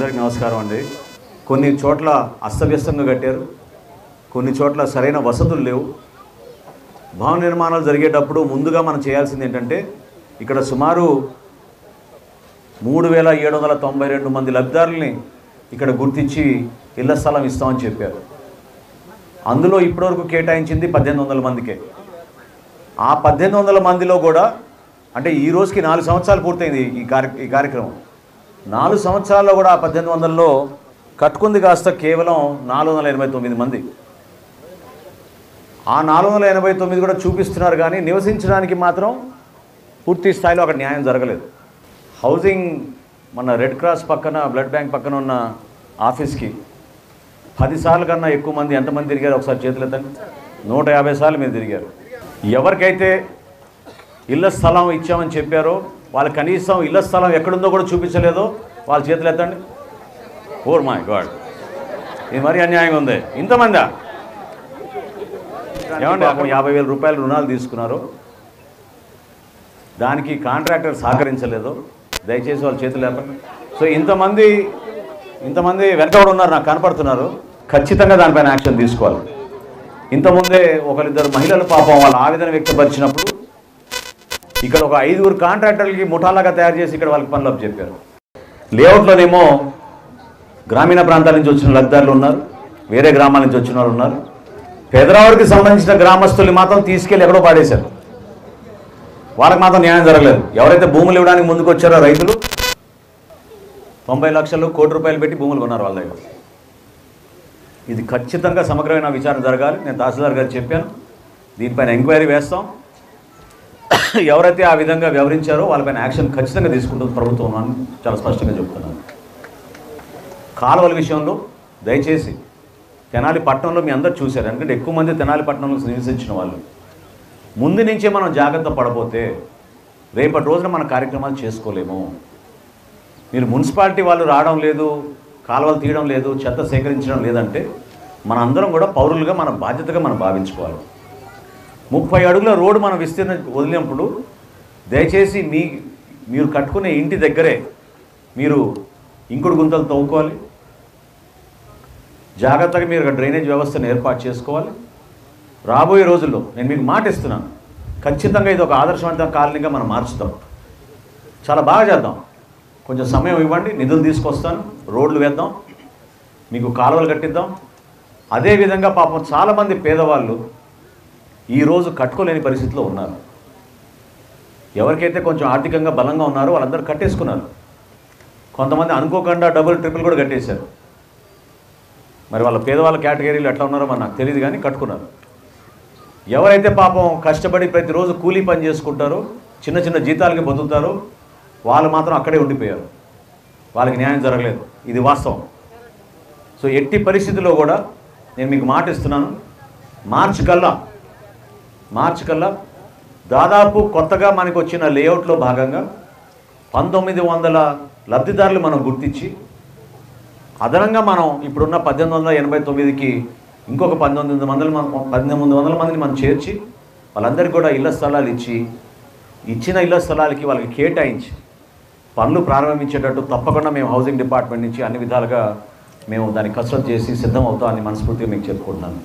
అందరికీ నమస్కారం అండి. కొన్ని చోట్ల అస్తవ్యస్తంగా కట్టారు, కొన్ని చోట్ల సరైన వసతులు లేవు. భవన నిర్మాణాలు జరిగేటప్పుడు ముందుగా మనం చేయాల్సింది ఏంటంటే, ఇక్కడ సుమారు 3792 మంది లబ్ధిదారుల్ని ఇక్కడ గుర్తించి ఇళ్ల స్థలం ఇస్తామని చెప్పారు. అందులో ఇప్పటివరకు కేటాయించింది 1800 మందికే. ఆ 1800 మందిలో కూడా అంటే ఈ రోజుకి 4 సంవత్సరాలు పూర్తయింది ఈ కార్యక్రమం. 4 సంవత్సరాల్లో కూడా ఆ 1800లో కట్టుకుంది కాస్త కేవలం 489 మంది. ఆ 489 కూడా చూపిస్తున్నారు, కానీ నివసించడానికి మాత్రం పూర్తి స్థాయిలో అక్కడ న్యాయం జరగలేదు. హౌసింగ్ మన రెడ్ క్రాస్ పక్కన, బ్లడ్ బ్యాంక్ పక్కన ఉన్న ఆఫీస్కి 10 సార్లు కన్నా ఎక్కువ మంది ఎంతమంది తిరిగారు ఒకసారి చేతులు ఎత్తండి. 150 సార్లు మీరు తిరిగారు. ఎవరికైతే ఇళ్ల స్థలం ఇచ్చామని చెప్పారో వాళ్ళు కనీసం ఇళ్ల స్థలం ఎక్కడుందో కూడా చూపించలేదో వాళ్ళ చేతులు ఎత్తండి. ఓ మై గాడ్, ఇది మరీ అన్యాయంగా ఉంది. ఇంతమందా? ఏమండి, 50,000 రూపాయలు రుణాలు తీసుకున్నారు, దానికి కాంట్రాక్టర్ సహకరించలేదు. దయచేసి వాళ్ళ చేతులు లేపండి. సో ఇంతమంది వెనకబడి ఉన్నారు, నాకు కనపడుతున్నారు. ఖచ్చితంగా దానిపైన యాక్షన్ తీసుకోవాలి. ఇంతకుముందే ఒకరిద్దరు మహిళలు పాపం వాళ్ళ ఆవేదన వ్యక్తపరిచినప్పుడు ఇక్కడ ఒక 5 కాంట్రాక్టర్లకి ముఠాలాగా తయారు చేసి ఇక్కడ వాళ్ళకి పనులు చెప్పారు. లేఅవుట్లోనేమో గ్రామీణ ప్రాంతాల నుంచి వచ్చిన లబ్ధిదారులు ఉన్నారు, వేరే గ్రామాల నుంచి వచ్చిన వాళ్ళు ఉన్నారు. పెదరావుడికి సంబంధించిన గ్రామస్తుల్ని మాత్రం తీసుకెళ్ళి ఎక్కడో పాడేశారు. వాళ్ళకి మాత్రం న్యాయం జరగలేదు. ఎవరైతే భూములు ఇవ్వడానికి ముందుకు వచ్చారో రైతులు 90 లక్షలు, కోటి రూపాయలు పెట్టి భూములు కొన్నారు వాళ్ళ దగ్గర. ఇది ఖచ్చితంగా సమగ్రమైన విచారణ జరగాలి. నేను తహసీల్దార్ గారు చెప్పాను, దీనిపైన ఎంక్వైరీ వేస్తాం. ఎవరైతే ఆ విధంగా వ్యవహరించారో వాళ్ళపైన యాక్షన్ ఖచ్చితంగా తీసుకుంటుంది ప్రభుత్వం అని చాలా స్పష్టంగా చెప్తున్నాను. కాలువల విషయంలో దయచేసి తెనాలి పట్టణంలో మీ అందరూ చూశారు, ఎందుకంటే ఎక్కువ మంది తెనాలి పట్టణంలో నివసించిన వాళ్ళు. ముందు నుంచే మనం జాగ్రత్త పడబోతే రేపటి రోజున మన కార్యక్రమాలు చేసుకోలేము. మీరు మున్సిపాలిటీ వాళ్ళు రావడం లేదు, కాలువలు తీయడం లేదు, చెత్త సేకరించడం లేదంటే మన అందరం కూడా పౌరులుగా మన బాధ్యతగా మనం భావించుకోవాలి. 30 అడుగుల రోడ్డు మనం విస్తీర్ణ వదిలినప్పుడు దయచేసి మీరు కట్టుకునే ఇంటి దగ్గరే మీరు ఇంకుడు గుంతలు తవ్వుకోవాలి. జాగ్రత్తగా మీరు డ్రైనేజ్ వ్యవస్థను ఏర్పాటు చేసుకోవాలి. రాబోయే రోజుల్లో నేను మీకు మాట ఇస్తున్నాను, ఖచ్చితంగా ఇది ఒక ఆదర్శవంత కాలనీగా మనం మార్చుతాం. చాలా బాగా చేద్దాం. కొంచెం సమయం ఇవ్వండి, నిధులు తీసుకొస్తాను, రోడ్లు వేద్దాం, మీకు కాలువలు కట్టిద్దాం. అదేవిధంగా పాపం చాలామంది పేదవాళ్ళు ఈరోజు కట్టుకోలేని పరిస్థితిలో ఉన్నారు. ఎవరికైతే కొంచెం ఆర్థికంగా బలంగా ఉన్నారో వాళ్ళందరూ కట్టేసుకున్నారు. కొంతమంది అనుకోకుండా డబుల్, ట్రిపుల్ కూడా కట్టేశారు. మరి వాళ్ళ పేదవాళ్ళ కేటగిరీలు ఎట్లా ఉన్నారో మరి నాకు తెలియదు, కానీ కట్టుకున్నారు. ఎవరైతే పాపం కష్టపడి ప్రతిరోజు కూలీ పని చేసుకుంటారో, చిన్న చిన్న జీతాలకి బతుకుతారో వాళ్ళు మాత్రం అక్కడే ఉండిపోయారు. వాళ్ళకి న్యాయం జరగలేదు, ఇది వాస్తవం. సో ఎట్టి పరిస్థితుల్లో కూడా నేను మీకు మాట ఇస్తున్నాను, మార్చి కల్లా దాదాపు కొత్తగా మనకు వచ్చిన లేఅవుట్లో భాగంగా 1900 లబ్ధిదారులు మనం గుర్తించి అదనంగా మనం ఇప్పుడున్న 1889కి ఇంకొక 1800 మందిని మనం చేర్చి వాళ్ళందరికీ కూడా ఇళ్ల స్థలాలు ఇచ్చిన ఇళ్ల స్థలాలకి వాళ్ళకి కేటాయించి పనులు ప్రారంభించేటట్టు తప్పకుండా మేము హౌసింగ్ డిపార్ట్మెంట్ నుంచి అన్ని విధాలుగా మేము దాన్ని కసరత్తు చేసి సిద్ధం అవుతామని మనస్ఫూర్తిగా మీకు చెప్పుకుంటున్నాను.